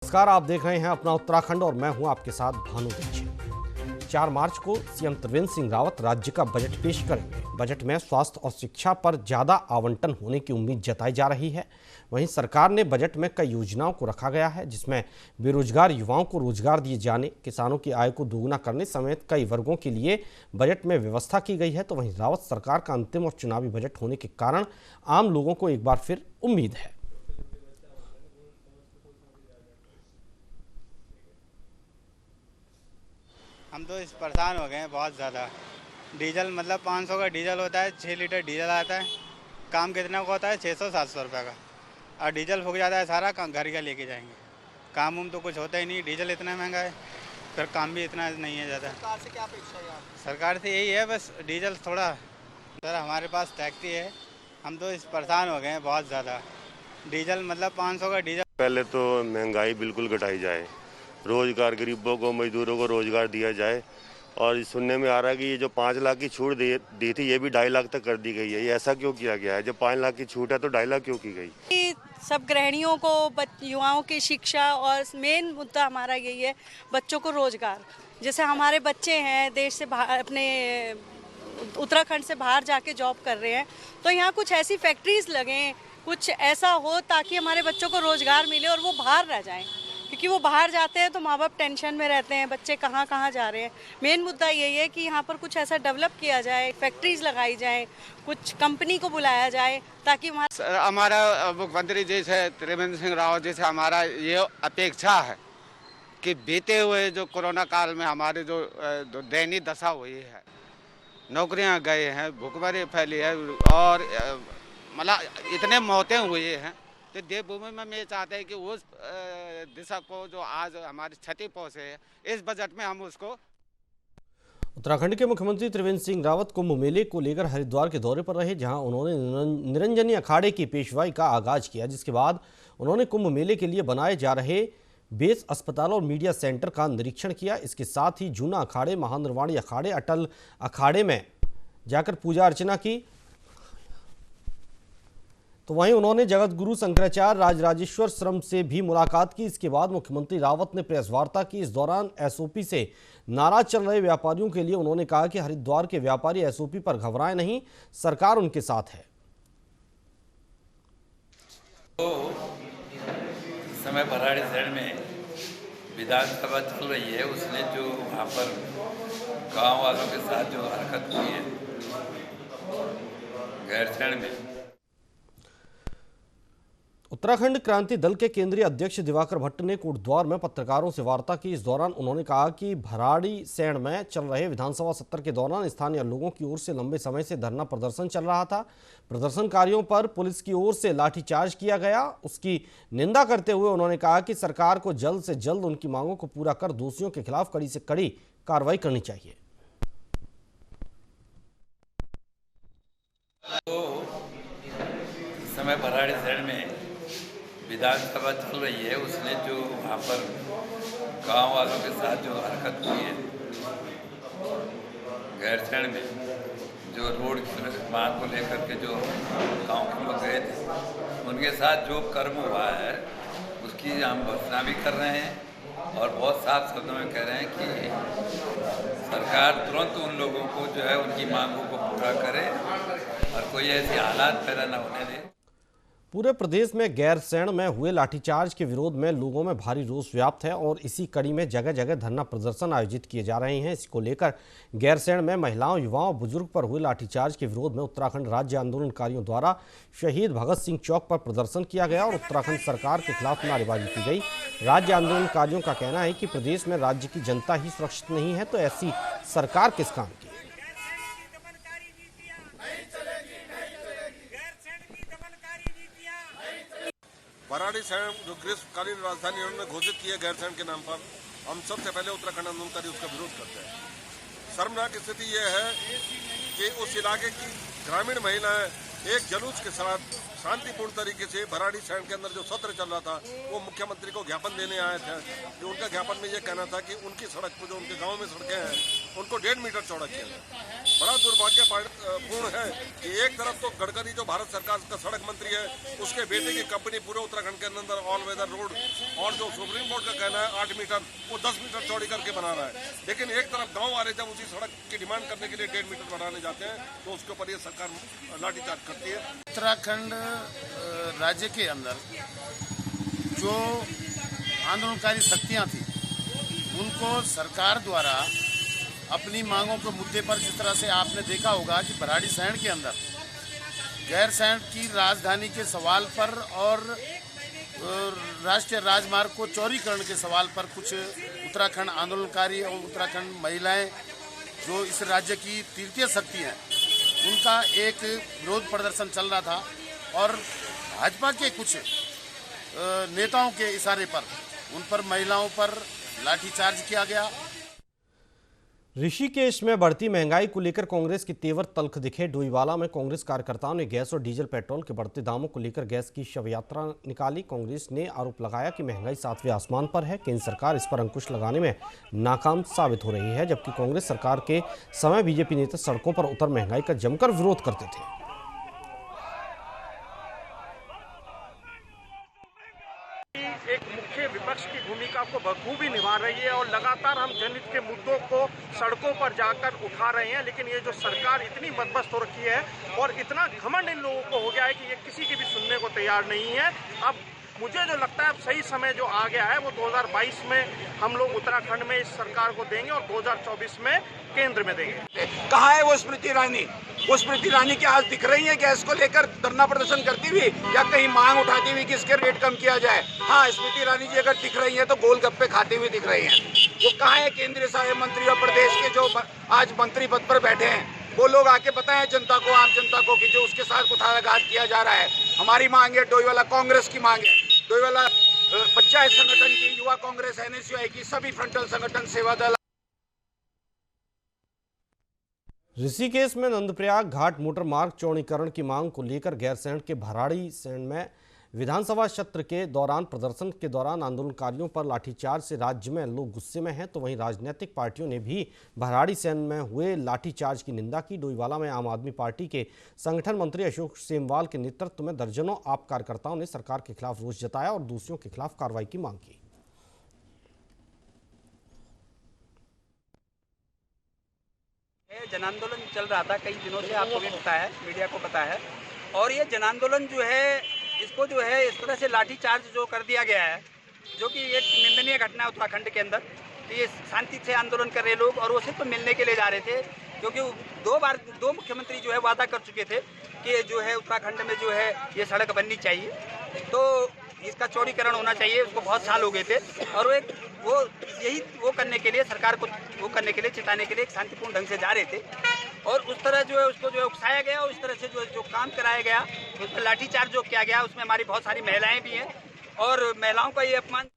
नमस्कार, आप देख रहे हैं अपना उत्तराखंड और मैं हूं आपके साथ भानु दीक्षित। 4 मार्च को सीएम त्रिवेंद्र सिंह रावत राज्य का बजट पेश करेंगे। बजट में स्वास्थ्य और शिक्षा पर ज्यादा आवंटन होने की उम्मीद जताई जा रही है। वहीं सरकार ने बजट में कई योजनाओं को रखा गया है, जिसमें बेरोजगार युवाओं को रोजगार दिए जाने, किसानों की आय को दोगुना करने समेत कई वर्गों के लिए बजट में व्यवस्था की गई है। तो वहीं रावत सरकार का अंतिम और चुनावी बजट होने के कारण आम लोगों को एक बार फिर उम्मीद है। हम तो इस परेशान हो गए हैं बहुत ज़्यादा। डीजल मतलब 500 का डीजल होता है, 6 लीटर डीजल आता है। काम कितना का होता है? 600-700 रुपये का। और डीजल फूक जाता है सारा, घर का लेके जाएंगे। काम तो कुछ होता ही नहीं, डीजल इतना महंगा है, फिर काम भी इतना नहीं है ज़्यादा। सरकार से क्या अपेक्षा है आप? सरकार से यही है बस डीजल थोड़ा सर, हमारे पास टैक्सी है, हम तो इस परेशान हो गए हैं बहुत ज़्यादा। डीजल मतलब 500 का डीजल। पहले तो महंगाई बिल्कुल घटाई जाए, रोजगार गरीबों को, मजदूरों को रोजगार दिया जाए। और सुनने में आ रहा है कि ये जो 5 लाख की छूट दी थी, ये भी 2.5 लाख तक कर दी गई है। ये ऐसा क्यों किया गया है? जब 5 लाख की छूट है तो 2.5 लाख क्यों की गई? सब गृहिणियों को, युवाओं की शिक्षा और मेन मुद्दा हमारा यही है, बच्चों को रोजगार। जैसे हमारे बच्चे हैं देश से बाहर, अपने उत्तराखंड से बाहर जाके जॉब कर रहे हैं, तो यहाँ कुछ ऐसी फैक्ट्रीज लगें, कुछ ऐसा हो ताकि हमारे बच्चों को रोजगार मिले और वो बाहर रह जाएं। क्योंकि वो बाहर जाते हैं तो माँ बाप टेंशन में रहते हैं, बच्चे कहाँ कहाँ जा रहे हैं। मेन मुद्दा यही है कि यहाँ पर कुछ ऐसा डेवलप किया जाए, फैक्ट्रीज लगाई जाए, कुछ कंपनी को बुलाया जाए ताकि हमारा मुख्यमंत्री जी से त्रिवेंद्र सिंह रावत जी से हमारा ये अपेक्षा है कि बीते हुए जो कोरोना काल में हमारी जो दयनीय दशा हुई है, नौकरियां गए हैं, भूखमरी फैली है और मतलब इतने मौतें हुई हैं, तो देवभूमि में मैं चाहते हैं कि उस दिशा को जो आज हमारी क्षति पहुंचे है, इस बजट में हम उसको। उत्तराखंड के मुख्यमंत्री त्रिवेंद्र सिंह रावत कुंभ मेले को लेकर हरिद्वार के दौरे पर रहे, जहां उन्होंने निरंजनी अखाड़े की पेशवाई का आगाज किया, जिसके बाद उन्होंने कुंभ मेले के लिए बनाए जा रहे बेस अस्पताल और मीडिया सेंटर का निरीक्षण किया। इसके साथ ही जूना अखाड़े, महानिर्वाणी अखाड़े, अटल अखाड़े में जाकर पूजा अर्चना की। तो वहीं उन्होंने जगत गुरु शंकराचार्य राजराजेश्वर श्रम से भी मुलाकात की। इसके बाद मुख्यमंत्री रावत ने प्रेस वार्ता की। इस दौरान एसओपी से नाराज चल रहे व्यापारियों के लिए उन्होंने कहा कि हरिद्वार के व्यापारी एसओपी पर घबराएं नहीं, सरकार उनके साथ है। तो समय भराड़ी शहर में विधानसभा चल रही है, उसने जो वहाँ पर गांव वालों के साथ जो हरकत की है गैरसैंण में। उत्तराखंड क्रांति दल के केंद्रीय अध्यक्ष दिवाकर भट्ट ने कोटद्वार में पत्रकारों से वार्ता की। इस दौरान उन्होंने कहा कि भराड़ीसैंण में चल रहे विधानसभा सत्र के दौरान स्थानीय लोगों की ओर से लंबे समय से धरना प्रदर्शन चल रहा था। प्रदर्शनकारियों पर पुलिस की ओर से लाठीचार्ज किया गया। उसकी निंदा करते हुए उन्होंने कहा कि सरकार को जल्द से जल्द उनकी मांगों को पूरा कर दोषियों के खिलाफ कड़ी से कड़ी कार्रवाई करनी चाहिए। तो समय भराड़ीसैंण में विधानसभा चल रही है, उसने जो वहाँ पर गांव वालों के साथ जो हरकत की है गैरसैंण में, जो रोड की मांग को लेकर के जो गांव के लोग गए थे, उनके साथ जो कर्म हुआ है उसकी हम भर्त्सना भी कर रहे हैं और बहुत साफ शब्दों में कह रहे हैं कि सरकार तुरंत उन लोगों को जो है उनकी मांगों को पूरा करे और कोई ऐसी हालात पैदा न होने दे। पूरे प्रदेश में गैरसैंण में हुए लाठीचार्ज के विरोध में लोगों में भारी रोष व्याप्त है और इसी कड़ी में जगह जगह धरना प्रदर्शन आयोजित किए जा रहे हैं। इसको लेकर गैरसैंण में महिलाओं, युवाओं, बुजुर्ग पर हुए लाठीचार्ज के विरोध में उत्तराखंड राज्य आंदोलनकारियों द्वारा शहीद भगत सिंह चौक पर प्रदर्शन किया गया और उत्तराखंड सरकार के खिलाफ नारेबाजी की गई। राज्य आंदोलनकारियों का कहना है कि प्रदेश में राज्य की जनता ही सुरक्षित नहीं है, तो ऐसी सरकार किस काम की। भराड़ीसैंण जो ग्रीष्मकालीन राजधानी उन्होंने घोषित की है गैरसैंण के नाम पर, हम सबसे पहले उत्तराखंड आंदोलनकारी उसका विरोध करते हैं। शर्मनाक स्थिति यह है कि उस इलाके की ग्रामीण महिलाएं एक जुलूस के साथ शांतिपूर्ण तरीके से भराड़ी शहर के अंदर जो सत्र चल रहा था वो मुख्यमंत्री को ज्ञापन देने आए थे। जो उनका ज्ञापन में ये कहना था कि उनकी सड़क पर जो उनके गांव में सड़कें हैं उनको 1.5 मीटर चौड़ा किया जाए। बड़ा दुर्भाग्यपूर्ण है कि एक तरफ तो गडकरी जो भारत सरकार का सड़क मंत्री है उसके बेटे की कंपनी पूरे उत्तराखंड के अंदर ऑल वेदर रोड और जो सुप्रीम कोर्ट का कहना है 8 मीटर वो 10 मीटर चौड़ी करके बना रहा है। लेकिन एक तरफ गाँव वाले जब उसी सड़क की डिमांड करने के लिए 1.5 मीटर बनाने जाते हैं तो उसके ऊपर ये सरकार लाठीचार्ज करती है। उत्तराखंड राज्य के अंदर जो आंदोलनकारी शक्तियां थी उनको सरकार द्वारा अपनी मांगों के मुद्दे पर, जिस तरह से आपने देखा होगा कि भराड़ी शहर के अंदर गैरसैंण की राजधानी के सवाल पर और राष्ट्रीय राजमार्ग को चौड़ीकरण के सवाल पर कुछ उत्तराखंड आंदोलनकारी और उत्तराखंड महिलाएं जो इस राज्य की तृतीय शक्ति हैं उनका एक विरोध प्रदर्शन चल रहा था और भाजपा के कुछ नेताओं के इशारे पर उन पर महिलाओं पर लाठीचार्ज किया गया। ऋषिकेश में बढ़ती महंगाई को लेकर कांग्रेस की तेवर तल्ख दिखे। डोईवाला में कांग्रेस कार्यकर्ताओं ने गैस और डीजल पेट्रोल के बढ़ते दामों को लेकर गैस की शव यात्रा निकाली। कांग्रेस ने आरोप लगाया कि महंगाई 7वें आसमान पर है। केंद्र सरकार इस पर अंकुश लगाने में नाकाम साबित हो रही है, जबकि कांग्रेस सरकार के समय बीजेपी नेता सड़कों पर उतर महंगाई का जमकर विरोध करते थे। एक मुख्य विपक्ष की भूमिका को बखूबी निभा रही है और लगातार हम जनहित के मुद्दों को सड़कों पर जाकर उठा रहे हैं। लेकिन ये जो सरकार इतनी बदबस्त हो रखी है और इतना घमंड इन लोगों को हो गया है कि ये किसी की भी सुनने को तैयार नहीं है। अब मुझे जो लगता है अब सही समय जो आ गया है वो 2022 में हम लोग उत्तराखंड में इस सरकार को देंगे और 2024 में केंद्र में देंगे। कहाँ है वो स्मृति ईरानी? वो स्मृति ईरानी क्या आज दिख रही है गैस को लेकर धरना प्रदर्शन करती हुई या कहीं मांग उठाती हुई कि इसके रेट कम किया जाए? हाँ, स्मृति ईरानी जी अगर दिख रही है तो गोलगप्पे खाते हुए दिख रही हैं। वो कहाँ है केंद्रीय सहायक मंत्री और प्रदेश के जो आज मंत्री पद पर बैठे हैं? वो लोग आके बताएं जनता को, आम जनता को, कि जो उसके साथ कुठाराघात किया जा रहा है। हमारी मांग है, डोईवाला कांग्रेस की मांग है, डोईवाला पंचायत संगठन की, युवा कांग्रेस, NSUI की, सभी फ्रंटल संगठन, सेवा दल। ऋषिकेश में नंदप्रयाग घाट मोटर मार्ग चौड़ीकरण की मांग को लेकर गैरसैंण के भराड़ी शहर में विधानसभा सत्र के दौरान प्रदर्शन के दौरान आंदोलनकारियों पर लाठीचार्ज से राज्य में लोग गुस्से में हैं, तो वहीं राजनीतिक पार्टियों ने भी भराड़ी शहर में हुए लाठीचार्ज की निंदा की। डोईवाला में आम आदमी पार्टी के संगठन मंत्री अशोक सेमवाल के नेतृत्व में दर्जनों आप कार्यकर्ताओं ने सरकार के खिलाफ रोष जताया और दोषियों के खिलाफ कार्रवाई की मांग की। जन आंदोलन चल रहा था कई दिनों से, आपको भी पता है, मीडिया को पता है, और ये जन आंदोलन जो है इसको जो है इस तरह से लाठीचार्ज जो कर दिया गया है, जो कि एक निंदनीय घटना है उत्तराखंड के अंदर। तो ये शांति से आंदोलन कर रहे लोग और वो सिर्फ मिलने के लिए जा रहे थे, क्योंकि 2 बार 2 मुख्यमंत्री जो है वादा कर चुके थे कि जो है उत्तराखंड में जो है ये सड़क बननी चाहिए, तो इसका चौड़ीकरण होना चाहिए। उसको बहुत साल हो गए थे और वो करने के लिए सरकार को वो करने के लिए चिताने के लिए एक शांतिपूर्ण ढंग से जा रहे थे और उस तरह जो है उसको जो है उकसाया गया और इस तरह से जो काम कराया गया, उस पर लाठीचार्ज जो किया गया, उसमें हमारी बहुत सारी महिलाएं भी हैं और महिलाओं का ये अपमान।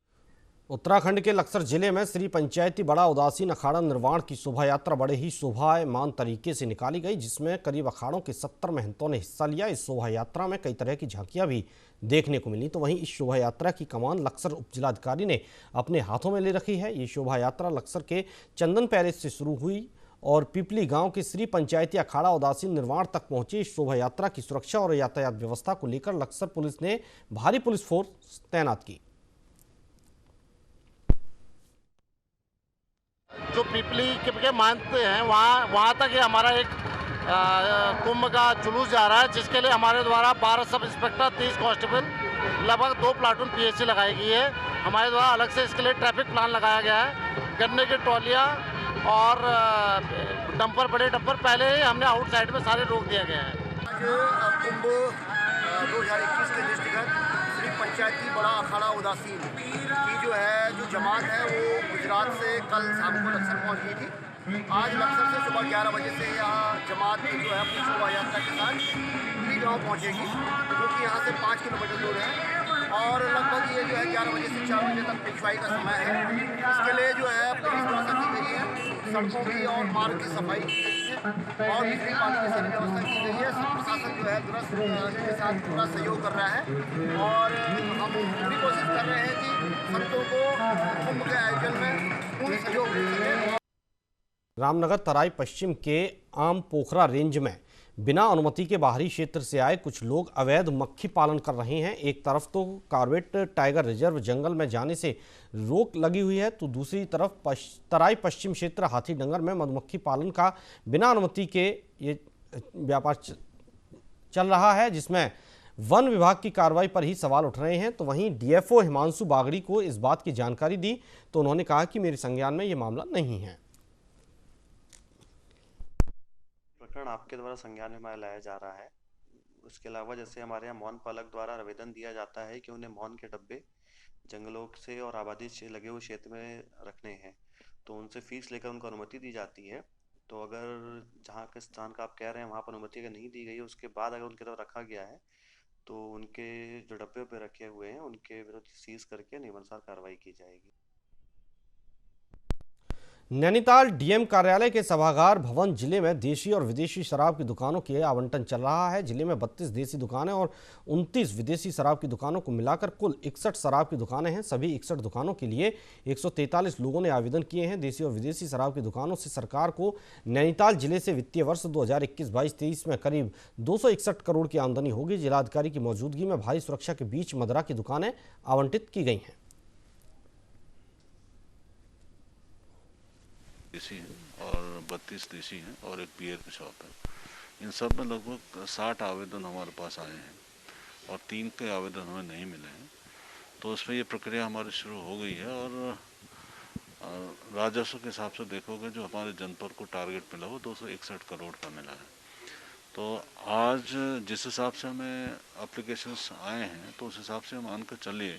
उत्तराखंड के लक्सर जिले में श्री पंचायती बड़ा उदासीन अखाड़ा निर्वाण की शोभा यात्रा बड़े ही शोभायमान तरीके से निकाली गई, जिसमें करीब अखाड़ों के 70 महंतों ने हिस्सा लिया। इस शोभा यात्रा में कई तरह की झांकियां भी देखने को मिली। तो वहीं इस शोभा यात्रा की कमान लक्सर उपजिलाधिकारी ने अपने हाथों में ले रखी है। ये शोभा यात्रा लक्सर के चंदन पैलेस से शुरू हुई और पिपली गांव के श्री पंचायती अखाड़ा उदासीन निर्वाण तक पहुंची। इस शोभा यात्रा की सुरक्षा और यातायात व्यवस्था को लेकर लक्सर पुलिस ने भारी पुलिस फोर्स तैनात की। जो पिपली के मानते हैं वहाँ तक ये हमारा एक कुंभ का जुलूस जा रहा है, जिसके लिए हमारे द्वारा 12 सब इंस्पेक्टर, 30 कांस्टेबल, लगभग 2 प्लाटून PSC लगाई गई है। हमारे द्वारा अलग से इसके लिए ट्रैफिक प्लान लगाया गया है। गन्ने की ट्रॉलियाँ और डंपर, बड़े डंपर पहले ही हमने आउटसाइड में सारे रोक दिया गया है। आज कुंभ 2021 के दृष्टिगत श्री पंचायती बड़ा अखाड़ा उदासीन की जो जमात है वो गुजरात से कल शाम को लक्सर पहुंच गई थी। आज लक्सर से सुबह 11 बजे से यहाँ जमात जो है अपनी शोभा यात्रा के साथ पिपली गाँव पहुँचेगी, जो कि यहाँ से 5 किलोमीटर दूर है और लगभग ये जो है 11 बजे से 4 बजे तक पेशवाई का समय है। इसके लिए जो है पुलिस व्यवस्था की गई है। सड़कों की और मार्ग की सफाई की गई है और बिजली पानी की सारी व्यवस्था की गई है। सब प्रशासन जो है दुरुस्त के साथ पूरा सहयोग कर रहा है और हम पूरी कोशिश कर रहे हैं कि संतों को कुंभ के आयोजन में पूर्ण सहयोग मिल सके। रामनगर तराई पश्चिम के आम पोखरा रेंज में बिना अनुमति के बाहरी क्षेत्र से आए कुछ लोग अवैध मक्खी पालन कर रहे हैं। एक तरफ तो कॉर्बेट टाइगर रिजर्व जंगल में जाने से रोक लगी हुई है, तो दूसरी तरफ तराई पश्चिम क्षेत्र हाथीडंगर में मधुमक्खी पालन का बिना अनुमति के ये व्यापार चल रहा है, जिसमें वन विभाग की कार्रवाई पर ही सवाल उठ रहे हैं। तो वहीं डीएफओ हिमांशु बागड़ी को इस बात की जानकारी दी तो उन्होंने कहा कि मेरे संज्ञान में ये मामला नहीं है। प्रकरण आपके द्वारा संज्ञान में लाया जा रहा है। उसके अलावा जैसे हमारे यहाँ मौन पालक द्वारा आवेदन दिया जाता है कि उन्हें मौन के डब्बे जंगलों से और आबादी से लगे हुए क्षेत्र में रखने हैं, तो उनसे फीस लेकर उनको अनुमति दी जाती है। तो अगर जहाँ के स्थान का आप कह रहे हैं वहाँ पर अनुमति अगर नहीं दी गई है, उसके बाद अगर उनकी तरफ रखा गया है तो उनके जो डब्बे पे रखे हुए हैं उनके विरुद्ध सीज करके नियमानुसार कार्रवाई की जाएगी। नैनीताल डीएम कार्यालय के सभागार भवन जिले में देशी और विदेशी शराब की दुकानों के आवंटन चल रहा है। जिले में 32 देसी दुकानें और 29 विदेशी शराब की दुकानों को मिलाकर कुल 61 शराब की दुकानें हैं। सभी 61 दुकानों के लिए 143 लोगों ने आवेदन किए हैं। देशी और विदेशी शराब की दुकानों से सरकार को नैनीताल जिले से वित्तीय वर्ष 2021-22-23 में करीब 261 करोड़ की आमदनी होगी। जिलाधिकारी की मौजूदगी में भारी सुरक्षा के बीच मदरा की दुकानें आवंटित की गई हैं। देसी हैं और 32 देसी हैं और एक बियर की शॉप है। इन सब में लगभग 60 आवेदन हमारे पास आए हैं और 3 के आवेदन हमें नहीं मिले हैं। तो उसमें ये प्रक्रिया हमारी शुरू हो गई है और राजस्व के हिसाब से देखोगे जो हमारे जनपद को टारगेट मिला वो 261 करोड़ का मिला है। तो आज जिस हिसाब से हमें एप्लीकेशंस आए हैं तो उस हिसाब से हम मान कर चलिए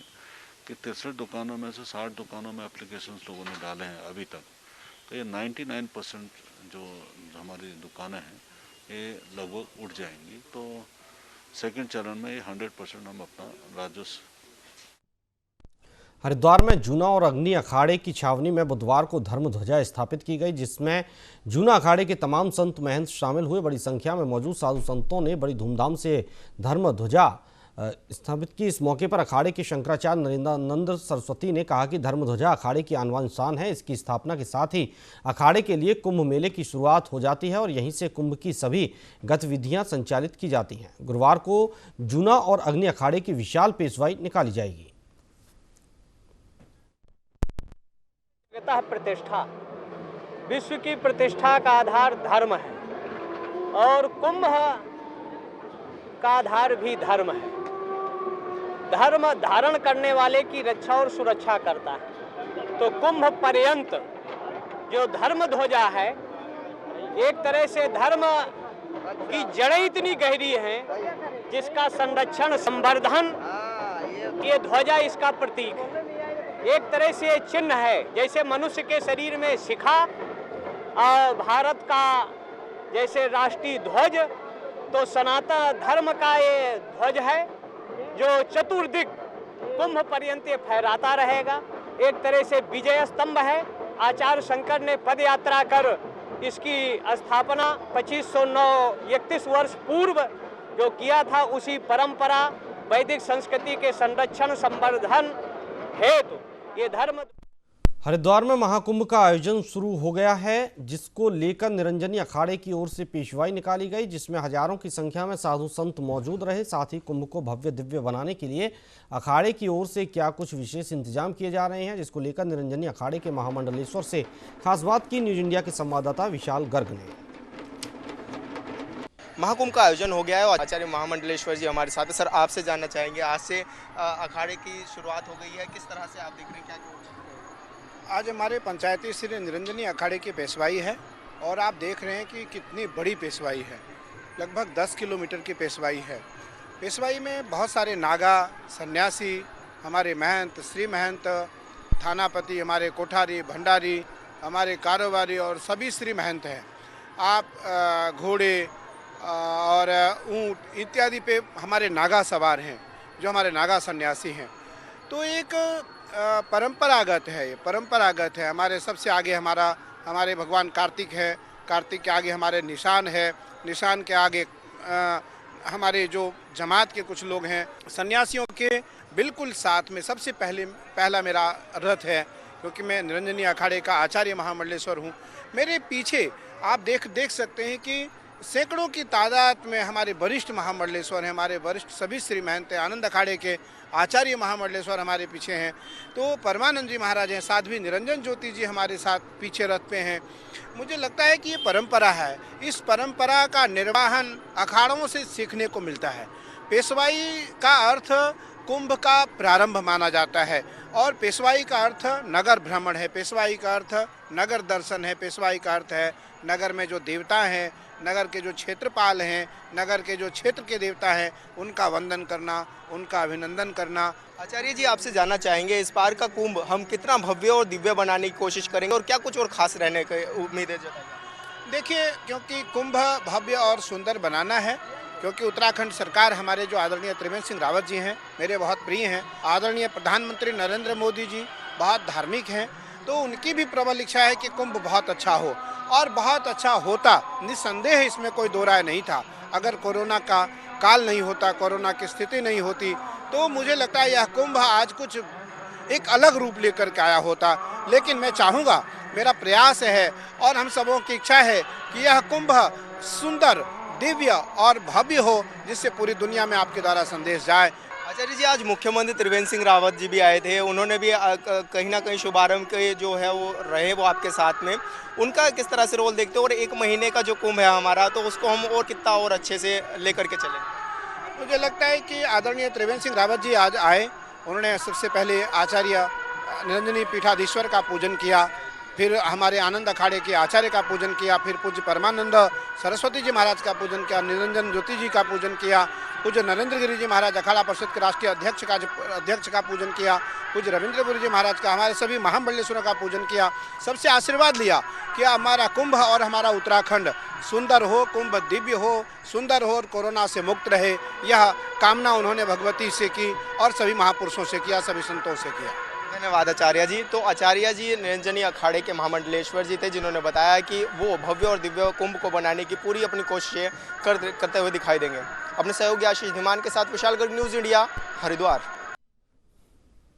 कि 63 दुकानों में से 60 दुकानों में एप्लीकेशंस लोगों ने डाले हैं अभी तक। तो ये 99% जो हमारी दुकानें हैं ये लगभग उठ जाएंगी। तो सेकंड चरण में ये 100% हम अपना राजस्व। हरिद्वार में जूना और अग्नि अखाड़े की छावनी में बुधवार को धर्म ध्वजा स्थापित की गई, जिसमें जूना अखाड़े के तमाम संत महंत शामिल हुए। बड़ी संख्या में मौजूद साधु संतों ने बड़ी धूमधाम से धर्म ध्वजा स्थापित की। इस मौके पर अखाड़े के शंकराचार्य नरेंद्रानंद सरस्वती ने कहा कि धर्म ध्वजा अखाड़े की आनवान शान है। इसकी स्थापना के साथ ही अखाड़े के लिए कुंभ मेले की शुरुआत हो जाती है और यहीं से कुंभ की सभी गतिविधियां संचालित की जाती हैं। गुरुवार को जूना और अग्नि अखाड़े की विशाल पेशवाई निकाली जाएगी। प्रतिष्ठा विश्व की प्रतिष्ठा का आधार धर्म है और कुंभ का आधार भी धर्म है। धर्म धारण करने वाले की रक्षा और सुरक्षा करता है। तो कुंभ पर्यंत जो धर्म ध्वजा है, एक तरह से धर्म की जड़ें इतनी गहरी हैं जिसका संरक्षण संवर्धन ये ध्वजा इसका प्रतीक है। एक तरह से चिन्ह है, जैसे मनुष्य के शरीर में शिखा और भारत का जैसे राष्ट्रीय ध्वज, तो सनातन धर्म का ये ध्वज है जो चतुर्दिक कुंभ पर्यंत फहराता रहेगा। एक तरह से विजय स्तंभ है। आचार्य शंकर ने पद यात्रा कर इसकी स्थापना 2531 वर्ष पूर्व जो किया था, उसी परंपरा वैदिक संस्कृति के संरक्षण संवर्धन हेतु ये धर्म। हरिद्वार में महाकुंभ का आयोजन शुरू हो गया है, जिसको लेकर निरंजनी अखाड़े की ओर से पेशवाई निकाली गई, जिसमें हजारों की संख्या में साधु संत मौजूद रहे। साथ ही कुंभ को भव्य दिव्य बनाने के लिए अखाड़े की ओर से क्या कुछ विशेष इंतजाम किए जा रहे हैं, जिसको लेकर निरंजनी अखाड़े के महामंडलेश्वर से खास बात की न्यूज इंडिया के संवाददाता विशाल गर्ग ने। महाकुंभ का आयोजन हो गया है और आचार्य महामंडलेश्वर जी हमारे साथ है। सर, आपसे जानना चाहेंगे, आज से अखाड़े की शुरुआत हो गई है, किस तरह से आप देख रहे हैं, क्या आज हमारे पंचायती श्री निरंजनी अखाड़े की पेशवाई है और आप देख रहे हैं कि कितनी बड़ी पेशवाई है। लगभग 10 किलोमीटर की पेशवाई है। पेशवाई में बहुत सारे नागा, सन्यासी, हमारे महंत, श्री महंत, थानापति, हमारे कोठारी, भंडारी, हमारे कारोबारी और सभी श्री महंत हैं। आप घोड़े और ऊँट इत्यादि पे हमारे नागा सवार हैं, जो हमारे नागा सन्यासी हैं। तो एक परंपरागत है, ये परंपरागत है। हमारे सबसे आगे हमारा हमारे भगवान कार्तिक है, कार्तिक के आगे हमारे निशान है, निशान के आगे हमारे जो जमात के कुछ लोग हैं, सन्यासियों के बिल्कुल साथ में सबसे पहला मेरा रथ है, क्योंकि मैं निरंजनी अखाड़े का आचार्य महामंडलेश्वर हूँ। मेरे पीछे आप देख सकते हैं कि सैकड़ों की तादाद में हमारे वरिष्ठ महामंडलेश्वर हैं, हमारे वरिष्ठ सभी श्री महंत आनंद अखाड़े के आचार्य महामंडलेश्वर हमारे पीछे हैं। तो परमानंद जी महाराज हैं, साध्वी निरंजन ज्योति जी हमारे साथ पीछे रथ पे हैं। मुझे लगता है कि ये परंपरा है, इस परंपरा का निर्वहन अखाड़ों से सीखने को मिलता है। पेशवाई का अर्थ कुंभ का प्रारंभ माना जाता है और पेशवाई का अर्थ नगर भ्रमण है, पेशवाई का अर्थ नगर दर्शन है, पेशवाई का अर्थ है नगर में जो देवता हैं, नगर के जो क्षेत्रपाल हैं, नगर के जो क्षेत्र के देवता हैं, उनका वंदन करना, उनका अभिनंदन करना। आचार्य जी, आपसे जानना चाहेंगे इस बार का कुंभ हम कितना भव्य और दिव्य बनाने की कोशिश करेंगे और क्या कुछ और खास रहने की उम्मीद है? देखिए, क्योंकि कुंभ भव्य और सुंदर बनाना है, क्योंकि उत्तराखंड सरकार हमारे जो आदरणीय त्रिवेंद्र सिंह रावत जी हैं, मेरे बहुत प्रिय हैं, आदरणीय प्रधानमंत्री नरेंद्र मोदी जी बहुत धार्मिक हैं, तो उनकी भी प्रबल इच्छा है कि कुंभ बहुत अच्छा हो और बहुत अच्छा होता, निस्संदेह इसमें कोई दो राय नहीं था। अगर कोरोना का काल नहीं होता, कोरोना की स्थिति नहीं होती, तो मुझे लगता है यह कुंभ आज कुछ एक अलग रूप लेकर के आया होता। लेकिन मैं चाहूँगा, मेरा प्रयास है और हम सबों की इच्छा है कि यह कुंभ सुंदर, दिव्य और भव्य हो, जिससे पूरी दुनिया में आपके द्वारा संदेश जाए। आचार्य जी, आज मुख्यमंत्री त्रिवेंद्र सिंह रावत जी भी आए थे, उन्होंने भी कहीं ना कहीं शुभारंभ के जो है वो रहे वो आपके साथ में, उनका किस तरह से रोल देखते हो? और एक महीने का जो कुंभ है हमारा, तो उसको हम और कितना और अच्छे से लेकर के चलें? मुझे लगता है कि आदरणीय त्रिवेंद्र सिंह रावत जी आज आए, उन्होंने सबसे पहले आचार्य निरंजनी पीठाधीश्वर का पूजन किया, फिर हमारे आनंद अखाड़े के आचार्य का पूजन किया, फिर पूज्य परमानंद सरस्वती जी महाराज का पूजन किया, निरंजन ज्योति जी का पूजन किया, पूज्य नरेंद्र गिरी जी महाराज अखाड़ा परिषद के राष्ट्रीय अध्यक्ष का पूजन किया, पूज्य रविंद्रपुरी जी महाराज का, हमारे सभी महामंडलेश्वरों का पूजन किया, सबसे आशीर्वाद लिया कि हमारा कुंभ और हमारा उत्तराखंड सुंदर हो, कुंभ दिव्य हो, सुंदर हो और कोरोना से मुक्त रहे। यह कामना उन्होंने भगवती से की और सभी महापुरुषों से किया, सभी संतों से किया। धन्यवाद आचार्य जी। तो आचार्य जी निरंजनी अखाड़े के महामंडलेश्वर जी थे, जिन्होंने बताया कि वो भव्य और दिव्य कुंभ को बनाने की पूरी अपनी कोशिशें करते हुए दिखाई देंगे। अपने सहयोगी आशीष धीमान के साथ Vishal Garg, News India, Haridwar.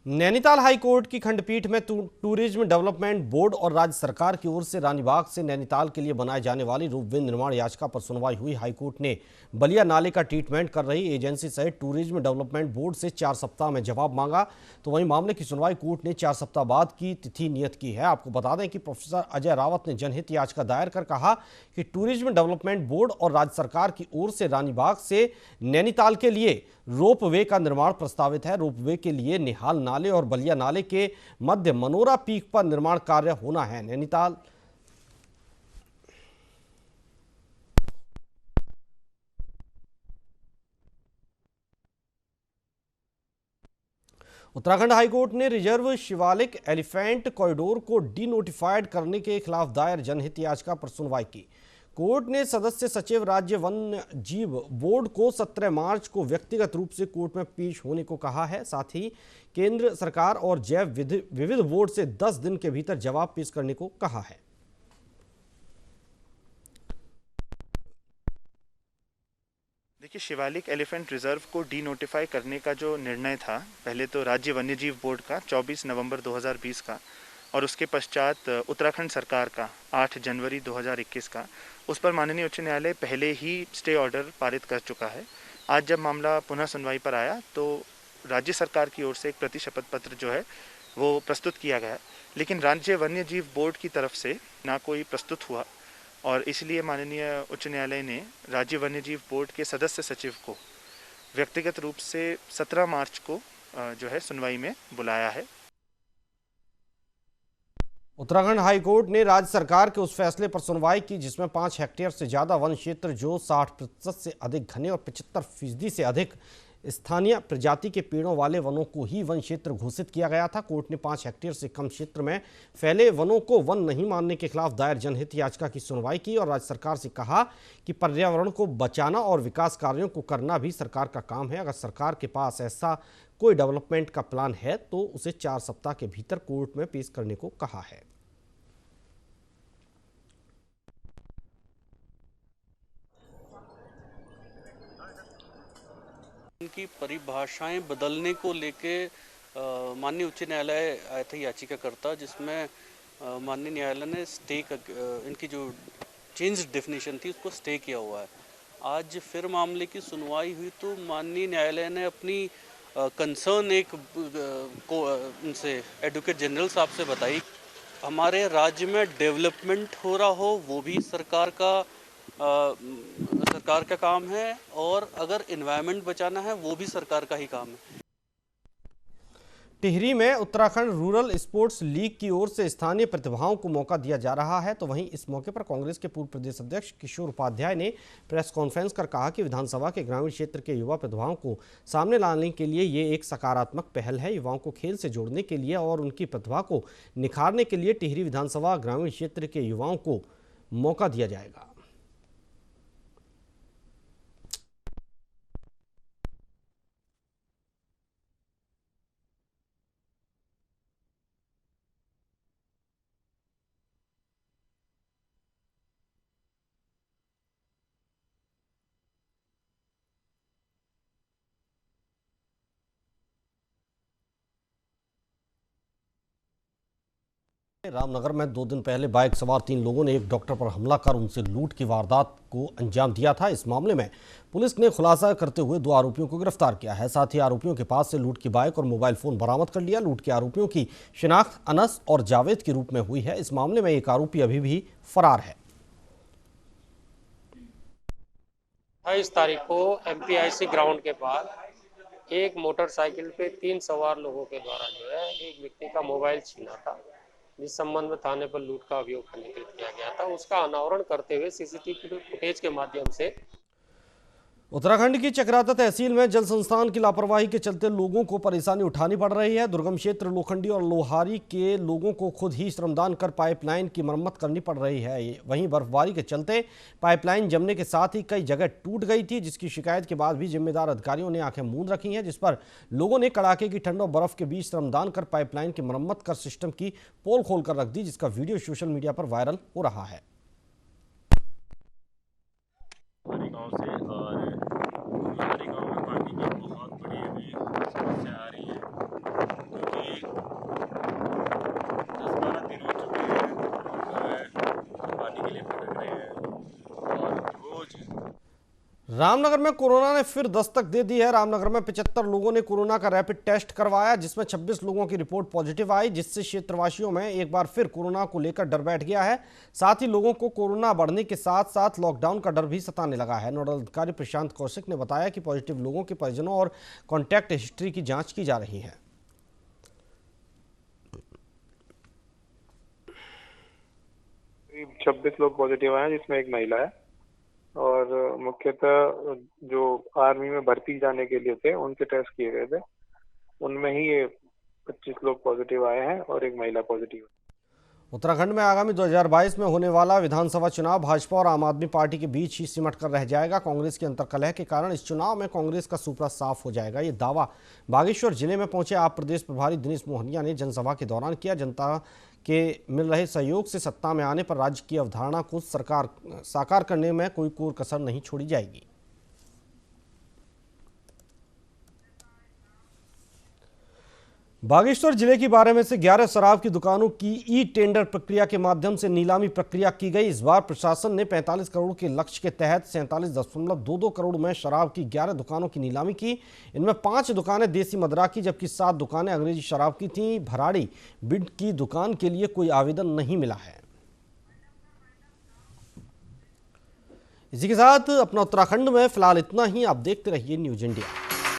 Nainital high court की खंडपीठ में टूरिज्म डेवलपमेंट बोर्ड और राज्य सरकार की ओर से रानीबाग से नैनीताल के लिए बनाए जाने वाली रोपवे निर्माण याचिका पर सुनवाई हुई। हाईकोर्ट ने बलिया नाले का ट्रीटमेंट कर रही एजेंसी सहित टूरिज्म डेवलपमेंट बोर्ड से 4 सप्ताह में जवाब मांगा। तो वहीं मामले की सुनवाई कोर्ट ने 4 सप्ताह बाद की तिथि नियत की है। आपको बता दें कि प्रोफेसर अजय रावत ने जनहित याचिका दायर कर कहा कि टूरिज्म डेवलपमेंट बोर्ड और राज्य सरकार की ओर से रानीबाग से नैनीताल के लिए रोपवे का निर्माण प्रस्तावित है। रोपवे के लिए निहाल नाले और बलिया नाले के मध्य मनोरा पीक पर निर्माण कार्य होना है। नैनीताल उत्तराखंड हाईकोर्ट ने रिजर्व शिवालिक एलिफेंट कॉरिडोर को डीनोटिफाइड करने के खिलाफ दायर जनहित याचिका पर सुनवाई की। कोर्ट ने सदस्य सचिव राज्य वन्य जीव बोर्ड को 17 मार्च को व्यक्तिगत रूप से कोर्ट में पेश होने को कहा है। साथ ही केंद्र सरकार और जैव विविध बोर्ड से 10 दिन के भीतर जवाब पेश करने को कहा है। देखिए, शिवालिक एलिफेंट रिजर्व को डीनोटिफाई करने का जो निर्णय था, पहले तो राज्य वन्यजीव बोर्ड का 24 नवंबर 2020 का और उसके पश्चात उत्तराखंड सरकार का 8 जनवरी 2021 का, उस पर माननीय उच्च न्यायालय पहले ही स्टे ऑर्डर पारित कर चुका है। आज जब मामला पुनः सुनवाई पर आया तो राज्य सरकार की ओर से एक प्रति शपथ पत्र जो है वो प्रस्तुत किया गया, लेकिन राज्य वन्यजीव बोर्ड की तरफ से ना कोई प्रस्तुत हुआ और इसलिए माननीय उच्च न्यायालय ने राज्य वन्यजीव बोर्ड के सदस्य सचिव को व्यक्तिगत रूप से 17 मार्च को जो है सुनवाई में बुलाया है। उत्तराखंड हाईकोर्ट ने राज्य सरकार के उस फैसले पर सुनवाई की जिसमें 5 हेक्टेयर से ज्यादा वन क्षेत्र जो 60% से अधिक घने और 75% से अधिक स्थानीय प्रजाति के पेड़ों वाले वनों को ही वन क्षेत्र घोषित किया गया था। कोर्ट ने 5 हेक्टेयर से कम क्षेत्र में फैले वनों को वन नहीं मानने के खिलाफ दायर जनहित याचिका की सुनवाई की और राज्य सरकार से कहा कि पर्यावरण को बचाना और विकास कार्यों को करना भी सरकार का काम है। अगर सरकार के पास ऐसा कोई डेवलपमेंट का प्लान है तो उसे 4 सप्ताह के भीतर कोर्ट में पेश करने को कहा है। की परिभाषाएं बदलने को लेके माननीय उच्च न्यायालय आया था याचिकाकर्ता, जिसमें माननीय न्यायालय ने स्टे इनकी जो चेंज डेफिनेशन थी उसको स्टे किया हुआ है। आज फिर मामले की सुनवाई हुई तो माननीय न्यायालय ने अपनी कंसर्न एक उनसे एडवोकेट जनरल साहब से बताई। हमारे राज्य में डेवलपमेंट हो रहा हो वो भी सरकार का काम है, और अगर एनवायरनमेंट बचाना है वो भी सरकार का ही काम है। टिहरी में उत्तराखंड रूरल स्पोर्ट्स लीग की ओर से स्थानीय प्रतिभाओं को मौका दिया जा रहा है। तो वहीं इस मौके पर कांग्रेस के पूर्व प्रदेश अध्यक्ष किशोर उपाध्याय ने प्रेस कॉन्फ्रेंस कर कहा कि विधानसभा के ग्रामीण क्षेत्र के युवा प्रतिभाओं को सामने लाने के लिए ये एक सकारात्मक पहल है। युवाओं को खेल से जोड़ने के लिए और उनकी प्रतिभा को निखारने के लिए टिहरी विधानसभा ग्रामीण क्षेत्र के युवाओं को मौका दिया जाएगा। रामनगर में 2 दिन पहले बाइक सवार 3 लोगों ने एक डॉक्टर पर हमला कर उनसे लूट की वारदात को अंजाम दिया था। इस मामले में पुलिस ने खुलासा करते हुए 2 आरोपियों को गिरफ्तार किया है। साथ ही आरोपियों के पास से लूट की बाइक और मोबाइल फोन बरामद कर लिया। लूट के आरोपियों की शिनाख्त अनस और जावेद के रूप में हुई है। इस मामले में एक आरोपी अभी भी फरार है। 28 तारीख को MPIC ग्राउंड के पास एक मोटरसाइकिल पे 3 सवार लोगों के द्वारा जो है एक व्यक्ति का मोबाइल छीना था, जिस संबंध में थाने पर लूट का अभियोग पंजीकृत किया गया था। उसका अनावरण करते हुए सीसीटीवी फुटेज के माध्यम से उत्तराखंड की चक्राता तहसील में जल संस्थान की लापरवाही के चलते लोगों को परेशानी उठानी पड़ रही है। दुर्गम क्षेत्र लोखंडी और लोहारी के लोगों को खुद ही श्रमदान कर पाइपलाइन की मरम्मत करनी पड़ रही है। वहीं बर्फबारी के चलते पाइपलाइन जमने के साथ ही कई जगह टूट गई थी, जिसकी शिकायत के बाद भी जिम्मेदार अधिकारियों ने आंखें मूंद रखी हैं, जिस पर लोगों ने कड़ाके की ठंड और बर्फ के बीच श्रमदान कर पाइपलाइन की मरम्मत कर सिस्टम की पोल खोल कर रख दी, जिसका वीडियो सोशल मीडिया पर वायरल हो रहा है। हमारे गांव में पानी की बहुत बड़ी अभी समस्या आ रही है, क्योंकि 10-12 दिन हो चुके हैं पानी के लिए भटक रहे हैं और रोज। रामनगर में कोरोना ने फिर दस्तक दे दी है। रामनगर में 75 लोगों ने कोरोना का रैपिड टेस्ट करवाया, जिसमें 26 लोगों की रिपोर्ट पॉजिटिव आई, जिससे क्षेत्रवासियों में एक बार फिर कोरोना को लेकर डर बैठ गया है। साथ ही लोगों को कोरोना बढ़ने के साथ साथ लॉकडाउन का डर भी सताने लगा है। नोडल अधिकारी प्रशांत कौशिक ने बताया कि पॉजिटिव लोगों के परिजनों और कॉन्टैक्ट हिस्ट्री की जाँच की जा रही है। 26 लोग पॉजिटिव आए, जिसमें एक महिला है, और मुख्यतः जो आर्मी में भर्ती जाने के लिए थे उनके टेस्ट किए गए थे, उनमें ही ये 25 लोग पॉजिटिव आए हैं और एक महिला पॉजिटिव है। उत्तराखंड में आगामी 2022 में होने वाला विधानसभा चुनाव भाजपा और आम आदमी पार्टी के बीच ही सिमट कर रह जाएगा। कांग्रेस की अंतर्कलह के कारण इस चुनाव में कांग्रेस का सुपड़ा साफ हो जाएगा। ये दावा बागेश्वर जिले में पहुंचे आप प्रदेश प्रभारी दिनेश मोहनिया ने जनसभा के दौरान किया। जनता के मिल रहे सहयोग से सत्ता में आने पर राज्य की अवधारणा को सरकार साकार करने में कोई कोर कसर नहीं छोड़ी जाएगी। बागेश्वर जिले की 12 में से 11 शराब की दुकानों की ई टेंडर प्रक्रिया के माध्यम से नीलामी प्रक्रिया की गई। इस बार प्रशासन ने 45 करोड़ के लक्ष्य के तहत 47.22 करोड़ में शराब की 11 दुकानों की नीलामी की। इनमें 5 दुकानें देसी मदरा की, जबकि 7 दुकानें अंग्रेजी शराब की थीं। भराड़ी बिड की दुकान के लिए कोई आवेदन नहीं मिला है। इसी के साथ अपना उत्तराखंड में फिलहाल इतना ही। आप देखते रहिए न्यूज़ इंडिया।